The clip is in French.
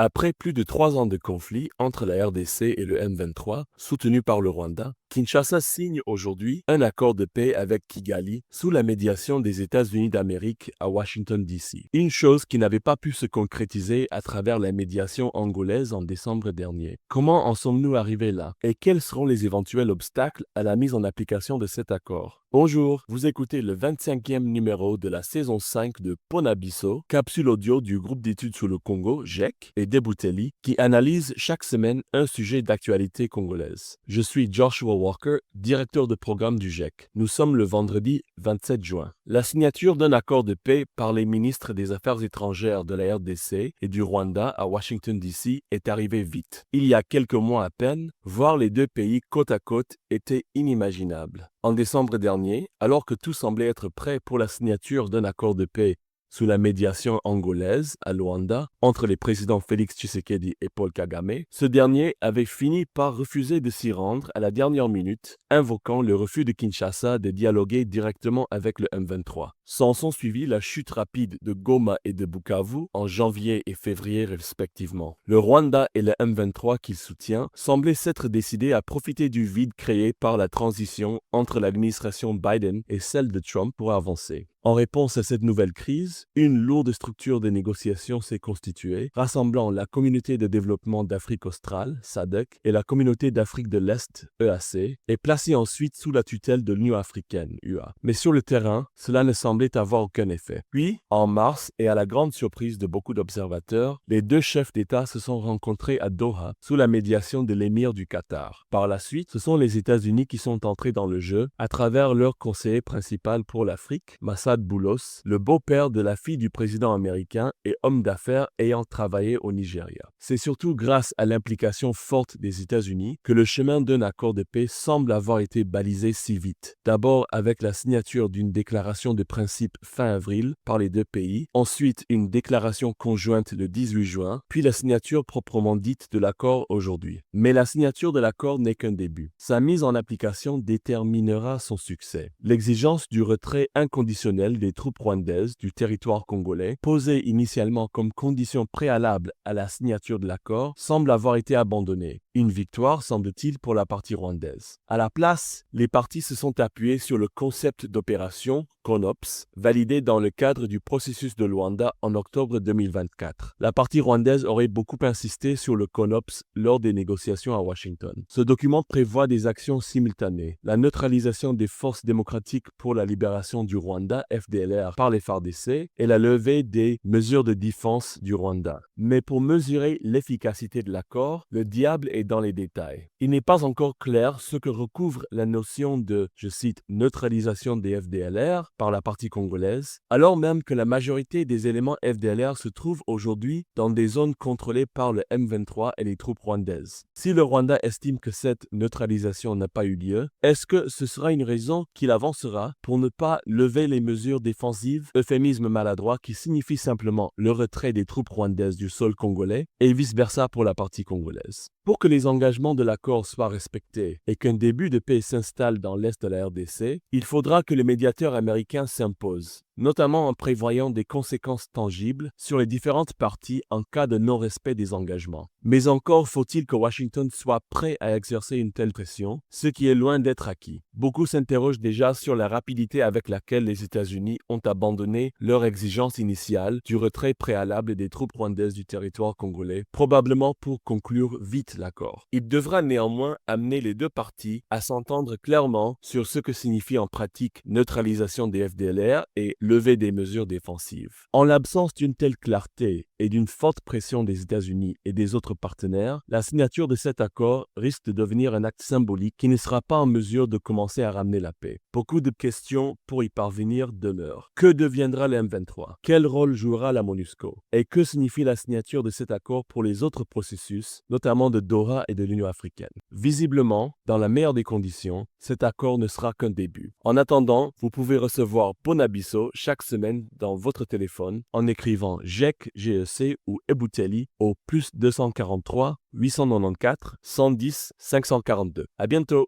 Après plus de 3 ans de conflit entre la RDC et le M23, soutenu par le Rwanda, Kinshasa signe aujourd'hui un accord de paix avec Kigali sous la médiation des États-Unis d'Amérique à Washington, D.C. Une chose qui n'avait pas pu se concrétiser à travers la médiation angolaise en décembre dernier. Comment en sommes-nous arrivés là? Et quels seront les éventuels obstacles à la mise en application de cet accord? Bonjour, vous écoutez le 25e numéro de la saison 5 de Ponabiso, capsule audio du groupe d'études sur le Congo, GEC, et Debouteli, qui analyse chaque semaine un sujet d'actualité congolaise. Je suis Joshua Walker, directeur de programme du GEC. Nous sommes le vendredi 27 juin. La signature d'un accord de paix par les ministres des Affaires étrangères de la RDC et du Rwanda à Washington, D.C. est arrivée vite. Il y a quelques mois à peine, voir les deux pays côte à côte était inimaginable. En décembre dernier, alors que tout semblait être prêt pour la signature d'un accord de paix sous la médiation angolaise à Luanda entre les présidents Félix Tshisekedi et Paul Kagame, ce dernier avait fini par refuser de s'y rendre à la dernière minute, invoquant le refus de Kinshasa de dialoguer directement avec le M23. S'en sont suivis la chute rapide de Goma et de Bukavu en janvier et février respectivement. Le Rwanda et le M23 qu'il soutient semblaient s'être décidés à profiter du vide créé par la transition entre l'administration Biden et celle de Trump pour avancer. En réponse à cette nouvelle crise, une lourde structure de négociation s'est constituée, rassemblant la Communauté de développement d'Afrique australe, SADC, et la Communauté d'Afrique de l'Est, EAC, et placée ensuite sous la tutelle de l'Union africaine, UA. Mais sur le terrain, cela ne semblait avoir aucun effet. Puis, en mars, et à la grande surprise de beaucoup d'observateurs, les deux chefs d'État se sont rencontrés à Doha, sous la médiation de l'émir du Qatar. Par la suite, ce sont les États-Unis qui sont entrés dans le jeu, à travers leur conseiller principal pour l'Afrique, Massad Boulos, le beau-père de la fille du président américain et homme d'affaires ayant travaillé au Nigeria. C'est surtout grâce à l'implication forte des États-Unis que le chemin d'un accord de paix semble avoir été balisé si vite. D'abord avec la signature d'une déclaration de principe fin avril par les deux pays, ensuite une déclaration conjointe le 18 juin, puis la signature proprement dite de l'accord aujourd'hui. Mais la signature de l'accord n'est qu'un début. Sa mise en application déterminera son succès. L'exigence du retrait inconditionnel des troupes rwandaises du territoire congolais, posée initialement comme condition préalable à la signature de l'accord, semble avoir été abandonnée. Une victoire, semble-t-il, pour la partie rwandaise. À la place, les parties se sont appuyées sur le concept d'opération CONOPS, validé dans le cadre du processus de Luanda en octobre 2024. La partie rwandaise aurait beaucoup insisté sur le CONOPS lors des négociations à Washington. Ce document prévoit des actions simultanées, la neutralisation des forces démocratiques pour la libération du Rwanda, FDLR, par les FARDC, et la levée des mesures de défense du Rwanda. Mais pour mesurer l'efficacité de l'accord, le diable est dans les détails. Il n'est pas encore clair ce que recouvre la notion de, je cite, neutralisation des FDLR par la partie congolaise, alors même que la majorité des éléments FDLR se trouvent aujourd'hui dans des zones contrôlées par le M23 et les troupes rwandaises. Si le Rwanda estime que cette neutralisation n'a pas eu lieu, est-ce que ce sera une raison qu'il avancera pour ne pas lever les mesures défensives, euphémisme maladroit qui signifie simplement le retrait des troupes rwandaises du sol congolais, et vice-versa pour la partie congolaise? Pour que les engagements de l'accord soient respectés et qu'un début de paix s'installe dans l'est de la RDC, il faudra que le médiateur américain s'impose, notamment en prévoyant des conséquences tangibles sur les différentes parties en cas de non-respect des engagements. Mais encore faut-il que Washington soit prêt à exercer une telle pression, ce qui est loin d'être acquis. Beaucoup s'interrogent déjà sur la rapidité avec laquelle les États-Unis ont abandonné leur exigence initiale du retrait préalable des troupes rwandaises du territoire congolais, probablement pour conclure vite l'accord. Il devra néanmoins amener les deux parties à s'entendre clairement sur ce que signifie en pratique neutralisation des FDLR et levée des mesures défensives. En l'absence d'une telle clarté et d'une forte pression des États-Unis et des autres partenaires, la signature de cet accord risque de devenir un acte symbolique qui ne sera pas en mesure de commencer à ramener la paix. Beaucoup de questions pour y parvenir demeurent. Que deviendra le M23? Quel rôle jouera la MONUSCO? Et que signifie la signature de cet accord pour les autres processus, notamment de Doha et de l'Union africaine? Visiblement, dans la meilleure des conditions, cet accord ne sera qu'un début. En attendant, vous pouvez recevoir Ponabiso chaque semaine dans votre téléphone en écrivant GEC, GEC ou Ebouteli au +243 894 110 542. À bientôt!